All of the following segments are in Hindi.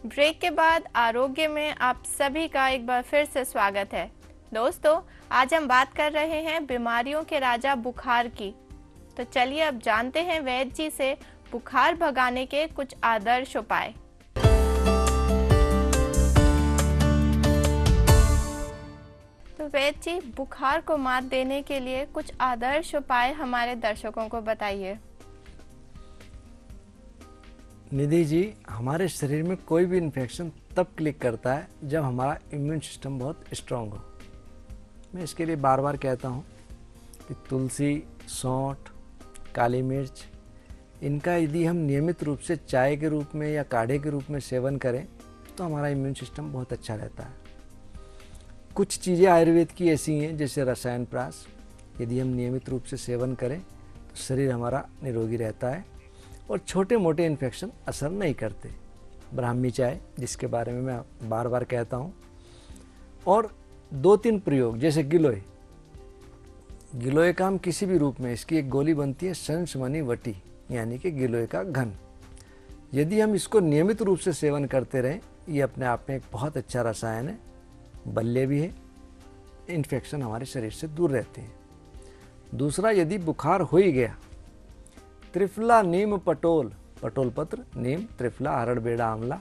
ब्रेक के बाद आरोग्य में आप सभी का एक बार फिर से स्वागत है। दोस्तों, आज हम बात कर रहे हैं बीमारियों के राजा बुखार की। तो चलिए अब जानते हैं वैद्य जी से बुखार भगाने के कुछ आदर्श उपाय। तो वैद्य जी, बुखार को मात देने के लिए कुछ आदर्श उपाय हमारे दर्शकों को बताइए। निधि जी, हमारे शरीर में कोई भी इन्फेक्शन तब क्लिक करता है जब हमारा इम्यून सिस्टम बहुत स्ट्रांग हो। मैं इसके लिए बार बार कहता हूँ कि तुलसी, सौंठ, काली मिर्च, इनका यदि हम नियमित रूप से चाय के रूप में या काढ़े के रूप में सेवन करें तो हमारा इम्यून सिस्टम बहुत अच्छा रहता है। कुछ चीज़ें आयुर्वेद की ऐसी हैं जैसे रसायन प्राश, यदि हम नियमित रूप से सेवन करें तो शरीर हमारा निरोगी रहता है और छोटे मोटे इन्फेक्शन असर नहीं करते। ब्राह्मी चाय, जिसके बारे में मैं बार बार कहता हूँ, और 2-3 प्रयोग जैसे गिलोय। गिलोय का हम किसी भी रूप में, इसकी एक गोली बनती है संशमनी वटी, यानी कि गिलोय का घन। यदि हम इसको नियमित रूप से सेवन करते रहें, ये अपने आप में एक बहुत अच्छा रसायन है, बल्य भी है, इन्फेक्शन हमारे शरीर से दूर रहते हैं। दूसरा, यदि बुखार हो ही गया, त्रिफला नीम पटोल, पटोल पत्र, नीम, त्रिफला, हरड़ बेड़ा आंवला,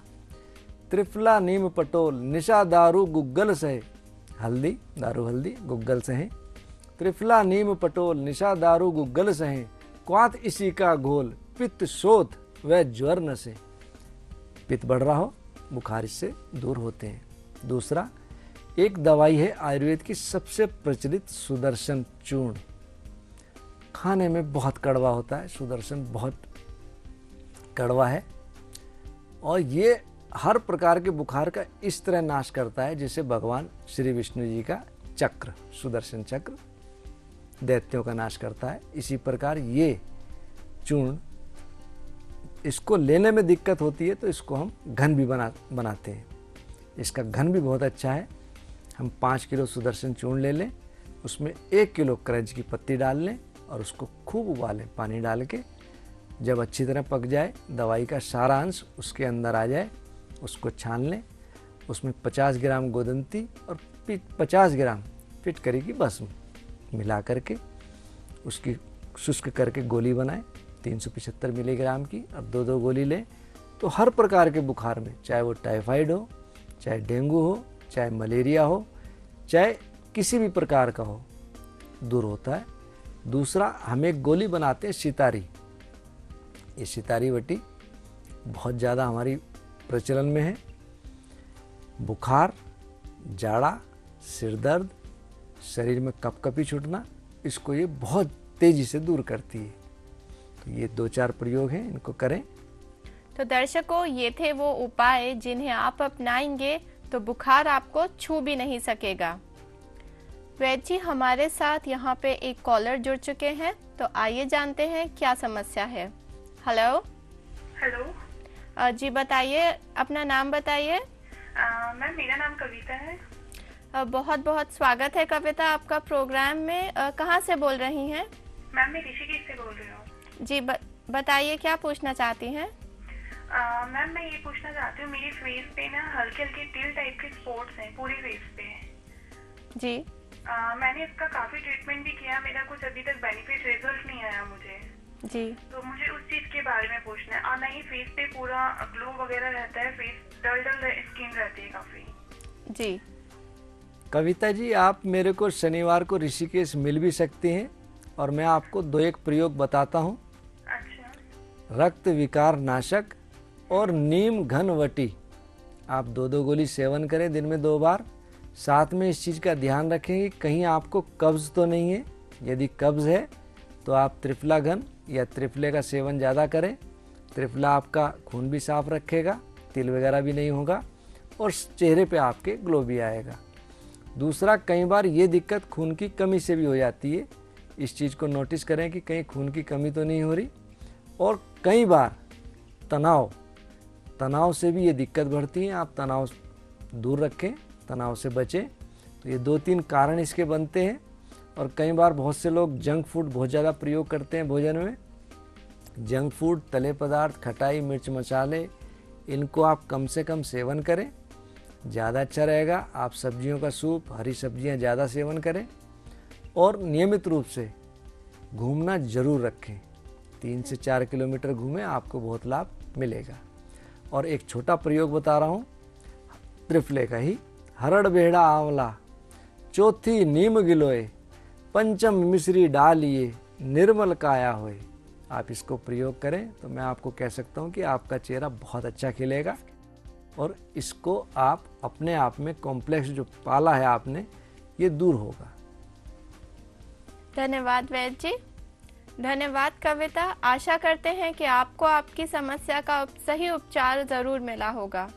त्रिफला नीम पटोल, निशा दारू गुग्गल सहे, हल्दी, दारू हल्दी, गुग्गल सहे, त्रिफला नीम पटोल, निशा दारू गुग्गल सहे, क्वात इसी का घोल, पित्त शोथ व ज्वर न से। पित्त बढ़ रहा हो, बुखार इससे दूर होते हैं। दूसरा, एक दवाई है आयुर्वेद की सबसे प्रचलित, सुदर्शन चूर्ण। खाने में बहुत कड़वा होता है, सुदर्शन बहुत कड़वा है और ये हर प्रकार के बुखार का इस तरह नाश करता है जैसे भगवान श्री विष्णु जी का चक्र, सुदर्शन चक्र, दैत्यों का नाश करता है। इसी प्रकार ये चूर्ण, इसको लेने में दिक्कत होती है तो इसको हम घन भी बनाते हैं। इसका घन भी बहुत अच्छा है। हम 5 किलो सुदर्शन चूर्ण ले लें, उसमें 1 किलो करंज की पत्ती डाल लें और उसको खूब उबालें पानी डाल के। जब अच्छी तरह पक जाए, दवाई का सारा अंश उसके अंदर आ जाए, उसको छान लें। उसमें 50 ग्राम गोदंती और 50 ग्राम फिटकरी की भस्म मिला करके उसकी शुष्क करके गोली बनाएं, 375 मिलीग्राम की, और 2-2 गोली लें। तो हर प्रकार के बुखार में, चाहे वो टाइफाइड हो, चाहे डेंगू हो, चाहे मलेरिया हो, चाहे किसी भी प्रकार का हो, दूर होता है। दूसरा, हम एक गोली बनाते हैं सितारी। ये सितारी वटी बहुत ज़्यादा हमारी प्रचलन में है। बुखार, जाड़ा, सिर दर्द, शरीर में कपकपी छूटना, इसको ये बहुत तेज़ी से दूर करती है। तो ये 2-4 प्रयोग हैं, इनको करें। तो दर्शकों, ये थे वो उपाय जिन्हें आप अपनाएंगे तो बुखार आपको छू भी नहीं सकेगा। वैद्य जी, हमारे साथ यहाँ पे एक कॉलर जुड़ चुके हैं, तो आइए जानते हैं क्या समस्या है। हेलो। हेलो जी बताइए, अपना नाम बताइए। मैम, मेरा नाम कविता है। बहुत बहुत स्वागत है कविता आपका प्रोग्राम में। कहाँ से बोल रही हैं? मैम, मैं ऋषिकेश से बोल रही हूँ। जी बताइए, क्या पूछना चाहती हैं? मैम, मैं ये पूछना चाहती हूँ, मेरे फेस पे ना हल्के हल्के तिल टाइप के स्पॉट्स हैं पूरे फेस पे। जी। मैंने इसका काफी ट्रीटमेंट भी किया, मेरा कुछ अभी तक बेनिफिट रिजल्ट नहीं आया मुझे। जी। तो मुझे उस चीज के बारे में पूछना है। और नहीं, फेस पे पूरा ग्लो वगैरह रहता है, फेस डल स्किन रहती है काफी। जी। कविता जी, आप मेरे को शनिवार को ऋषिकेश मिल भी सकती हैं और मैं आपको 2-1 प्रयोग बताता हूँ। अच्छा। रक्त विकार नाशक और नीम घन वटी, आप 2-2 गोली सेवन करें दिन में 2 बार। साथ में इस चीज़ का ध्यान रखें कि कहीं आपको कब्ज़ तो नहीं है। यदि कब्ज़ है तो आप त्रिफला घन या त्रिफले का सेवन ज़्यादा करें। त्रिफला आपका खून भी साफ रखेगा, तिल वगैरह भी नहीं होगा और चेहरे पे आपके ग्लो भी आएगा। दूसरा, कई बार ये दिक्कत खून की कमी से भी हो जाती है। इस चीज़ को नोटिस करें कि कहीं खून की कमी तो नहीं हो रही। और कई बार तनाव से भी ये दिक्कत बढ़ती है। आप तनाव दूर रखें, तनाव से बचें। तो ये 2-3 कारण इसके बनते हैं। और कई बार बहुत से लोग जंक फूड बहुत ज़्यादा प्रयोग करते हैं भोजन में। जंक फूड, तले पदार्थ, खटाई, मिर्च मसाले, इनको आप कम से कम सेवन करें, ज़्यादा अच्छा रहेगा। आप सब्जियों का सूप, हरी सब्जियां ज़्यादा सेवन करें और नियमित रूप से घूमना ज़रूर रखें। 3 से 4 किलोमीटर घूमें, आपको बहुत लाभ मिलेगा। और एक छोटा प्रयोग बता रहा हूँ त्रिफले का ही। हरड़ बेहड़ा आंवला, चौथी नीम गिलोय, पंचम मिश्री डालिए, निर्मल काया होए। आप इसको प्रयोग करें तो मैं आपको कह सकता हूँ कि आपका चेहरा बहुत अच्छा खिलेगा और इसको आप अपने आप में कॉम्प्लेक्स जो पाला है आपने, ये दूर होगा। धन्यवाद वैद्य जी। धन्यवाद कविता। आशा करते हैं कि आपको आपकी समस्या का सही उपचार ज़रूर मिला होगा।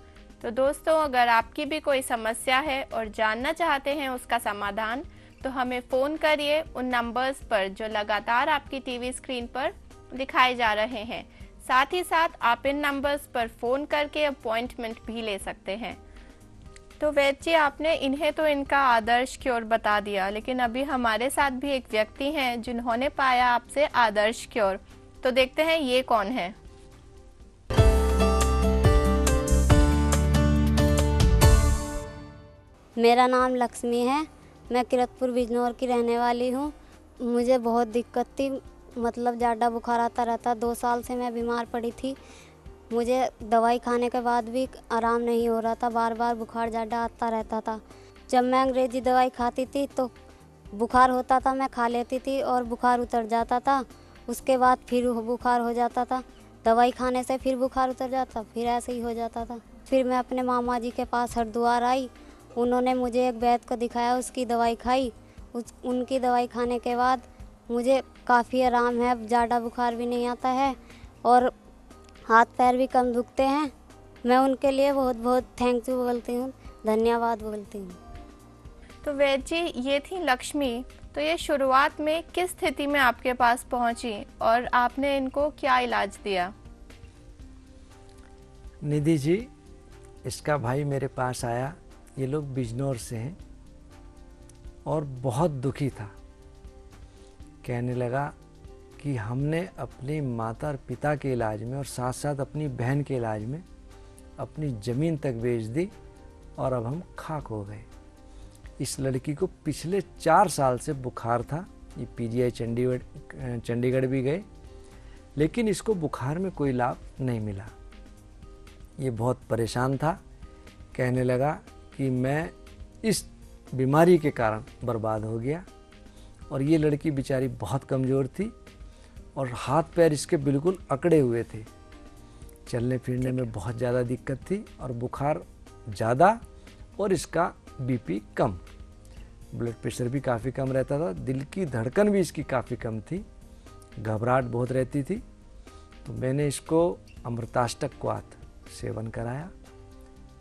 तो दोस्तों, अगर आपकी भी कोई समस्या है और जानना चाहते हैं उसका समाधान, तो हमें फ़ोन करिए उन नंबर्स पर जो लगातार आपकी टीवी स्क्रीन पर दिखाए जा रहे हैं। साथ ही साथ आप इन नंबर्स पर फ़ोन करके अपॉइंटमेंट भी ले सकते हैं। तो वैद्य जी, आपने इन्हें तो इनका आदर्श क्योर बता दिया, लेकिन अभी हमारे साथ भी एक व्यक्ति हैं जिन्होंने पाया आपसे आदर्श क्योर। तो देखते हैं ये कौन है। मेरा नाम लक्ष्मी है। मैं किरतपुर बिजनौर की रहने वाली हूँ। मुझे बहुत दिक्कत थी, मतलब ज़्यादा बुखार आता रहता। 2 साल से मैं बीमार पड़ी थी। मुझे दवाई खाने के बाद भी आराम नहीं हो रहा था, बार बार बुखार ज़्यादा आता रहता था। जब मैं अंग्रेज़ी दवाई खाती थी तो बुखार होता था, मैं खा लेती थी और बुखार उतर जाता था। उसके बाद फिर बुखार हो जाता था, दवाई खाने से फिर बुखार उतर जाता, फिर ऐसे ही हो जाता था। फिर मैं अपने मामा जी के पास हरिद्वार आई। उन्होंने मुझे एक वैद्य को दिखाया, उसकी दवाई खाई। उनकी दवाई खाने के बाद मुझे काफ़ी आराम है, ज़्यादा बुखार भी नहीं आता है और हाथ पैर भी कम दुखते हैं। मैं उनके लिए बहुत बहुत थैंक यू बोलती हूँ, धन्यवाद बोलती हूँ। तो वैद्य जी, ये थी लक्ष्मी। तो ये शुरुआत में किस स्थिति में आपके पास पहुंची और आपने इनको क्या इलाज दिया? निधि जी, इसका भाई मेरे पास आया। ये लोग बिजनौर से हैं और बहुत दुखी था। कहने लगा कि हमने अपनी माता और पिता के इलाज में और साथ साथ अपनी बहन के इलाज में अपनी ज़मीन तक बेच दी और अब हम खाक हो गए। इस लड़की को पिछले 4 साल से बुखार था। ये पीजीआई चंडीगढ़ भी गए, लेकिन इसको बुखार में कोई लाभ नहीं मिला। ये बहुत परेशान था। कहने लगा कि मैं इस बीमारी के कारण बर्बाद हो गया। और ये लड़की बेचारी बहुत कमज़ोर थी और हाथ पैर इसके बिल्कुल अकड़े हुए थे। चलने फिरने में बहुत ज़्यादा दिक्कत थी और बुखार ज़्यादा और इसका बीपी कम, ब्लड प्रेशर भी काफ़ी कम रहता था। दिल की धड़कन भी इसकी काफ़ी कम थी, घबराहट बहुत रहती थी। तो मैंने इसको अमृताष्टक क्वाथ सेवन कराया।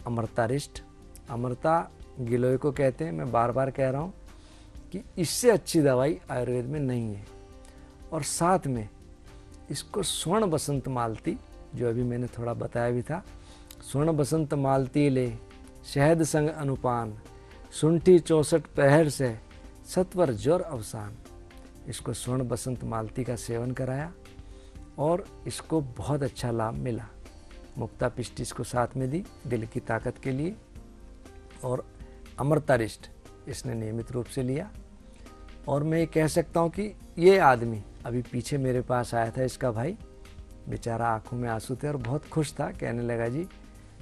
अमृतारिष्ट, अमृता गिलोय को कहते हैं। मैं बार बार कह रहा हूँ कि इससे अच्छी दवाई आयुर्वेद में नहीं है। और साथ में इसको स्वर्ण बसंत मालती, जो अभी मैंने थोड़ा बताया भी था, स्वर्ण बसंत मालती ले, शहद संग अनुपान, सुंठी 64 पहर से, सत्वर ज्वर अवसान। इसको स्वर्ण बसंत मालती का सेवन कराया और इसको बहुत अच्छा लाभ मिला। मुक्ता पिष्टी इसको साथ में दी दिल की ताकत के लिए। और अमृतारिष्ट इसने नियमित रूप से लिया। और मैं ये कह सकता हूँ कि ये आदमी अभी पीछे मेरे पास आया था, इसका भाई, बेचारा आंखों में आंसू थे और बहुत खुश था। कहने लगा जी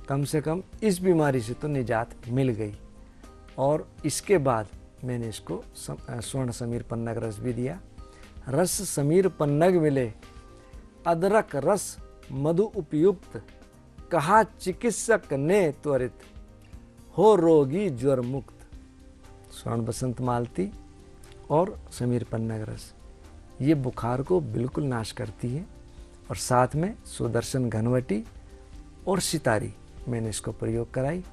कम से कम इस बीमारी से तो निजात मिल गई। और इसके बाद मैंने इसको स्वर्ण समीर पन्नग रस भी दिया। रस समीर पन्नग मिले, अदरक रस मधु उपयुक्त, कहा चिकित्सक ने त्वरित, हो रोगी ज्वर मुक्त। स्वर्ण बसंत मालती और समीर पन्नग रस ये बुखार को बिल्कुल नाश करती है। और साथ में सुदर्शन घनवटी और सितारी मैंने इसको प्रयोग कराई।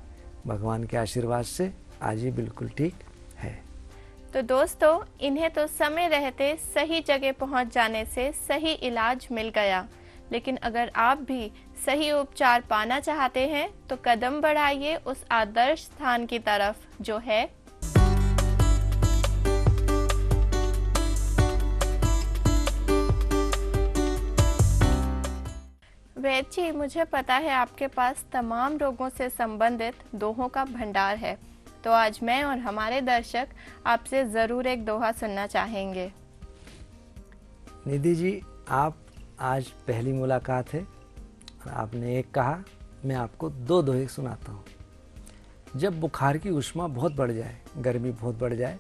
भगवान के आशीर्वाद से आज ये बिल्कुल ठीक है। तो दोस्तों, इन्हें तो समय रहते सही जगह पहुंच जाने से सही इलाज मिल गया। लेकिन अगर आप भी सही उपचार पाना चाहते हैं तो कदम बढ़ाइए उस आदर्श स्थान की तरफ जो है वैद्य जी, मुझे पता है आपके पास तमाम रोगों से संबंधित दोहों का भंडार है, तो आज मैं और हमारे दर्शक आपसे ज़रूर एक दोहा सुनना चाहेंगे। निधि जी, आप आज पहली मुलाकात है और आपने एक कहा, मैं आपको दो दोहे सुनाता हूँ। जब बुखार की उष्मा बहुत बढ़ जाए, गर्मी बहुत बढ़ जाए,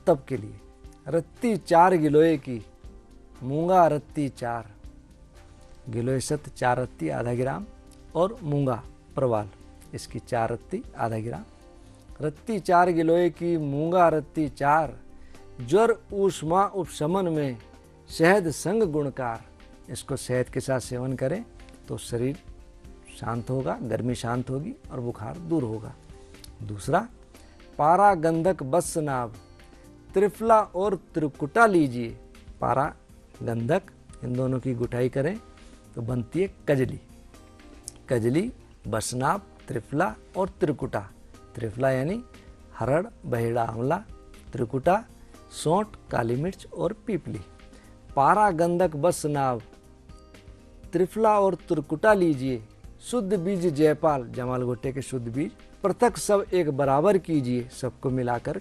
तब के लिए रत्ती 4 गिलोय की, मूंगा रत्ती 4, गिलोय सत 4 रत्ती आधा ग्राम और मूंगा प्रवाल इसकी 4 रत्ती आधा ग्राम, रत्ती 4 गिलोय की, मूंगा रत्ती 4, ज्वर ऊष्मा उपशमन में शहद संग गुणकार। इसको शहद के साथ सेवन करें तो शरीर शांत होगा, गर्मी शांत होगी और बुखार दूर होगा। दूसरा, पारा गंधक बस नाभ, त्रिफला और त्रिकुटा लीजिए। पारा गंधक इन दोनों की गुटाई करें तो बनती है कजली। कजली, बसनाभ, त्रिफला और त्रिकुटा। त्रिफला यानी हरड़, बहेड़ा, आंवला, त्रिकुटा सौंठ, काली मिर्च और पीपली। पारा गंधक बसनाभ, त्रिफला और त्रिकुटा लीजिए, शुद्ध बीज जयपाल, जमाल घोटे के शुद्ध बीज, पृथक सब एक बराबर कीजिए। सबको मिलाकर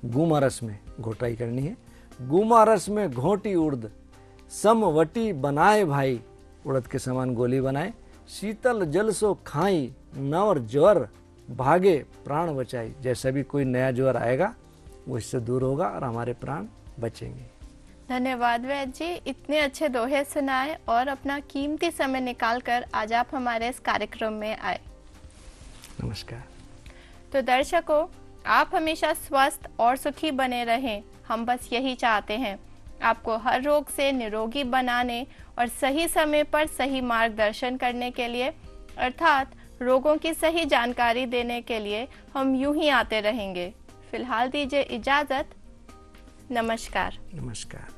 गुमा रस में घोटाई करनी है। गुमा रस में घोटी उड़द, समवटी बनाए भाई, उड़द के समान गोली बनाए। शीतल जल सो खाई, नवर ज्वर भागे प्राण बचाई। जैसा भी कोई नया ज्वर आएगा वो इससे दूर होगा और हमारे प्राण बचेंगे। धन्यवाद वैद्य जी, इतने अच्छे दोहे सुनाए और अपना कीमती समय निकालकर आज आप हमारे इस कार्यक्रम में आए। नमस्कार। तो दर्शकों, आप हमेशा स्वस्थ और सुखी बने रहें, हम बस यही चाहते हैं। आपको हर रोग से निरोगी बनाने और सही समय पर सही मार्गदर्शन करने के लिए, अर्थात रोगों की सही जानकारी देने के लिए हम यूं ही आते रहेंगे। फिलहाल दीजिए इजाज़त। नमस्कार। नमस्कार।